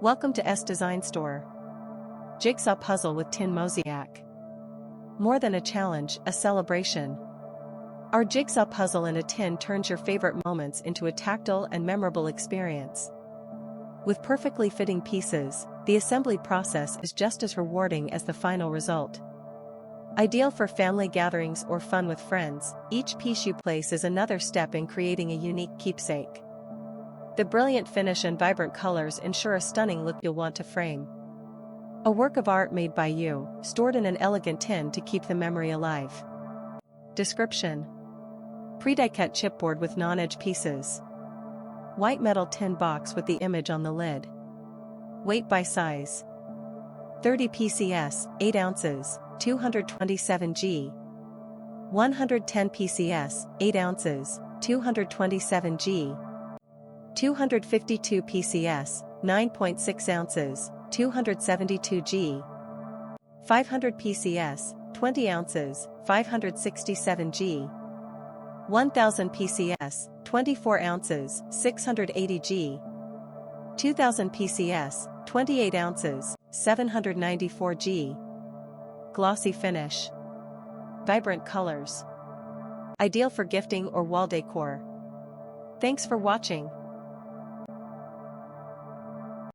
Welcome to SdesignStore. Jigsaw puzzle with tin mosaic. More than a challenge, a celebration. Our jigsaw puzzle in a tin turns your favorite moments into a tactile and memorable experience. With perfectly fitting pieces, the assembly process is just as rewarding as the final result. Ideal for family gatherings or fun with friends, each piece you place is another step in creating a unique keepsake. The brilliant finish and vibrant colors ensure a stunning look you'll want to frame. A work of art made by you, stored in an elegant tin to keep the memory alive. Description: pre-die-cut chipboard with non-edge pieces. White metal tin box with the image on the lid. Weight by size: 30 PCS, 8 ounces, 227 g. 110 PCS, 8 ounces, 227 g. 252 PCS, 9.6 ounces, 272 g. 500 PCS, 20 ounces, 567 g. 1000 PCS, 24 ounces, 680 g. 2000 PCS, 28 ounces, 794 g. Glossy finish. Vibrant colors. Ideal for gifting or wall decor. Thanks for watching.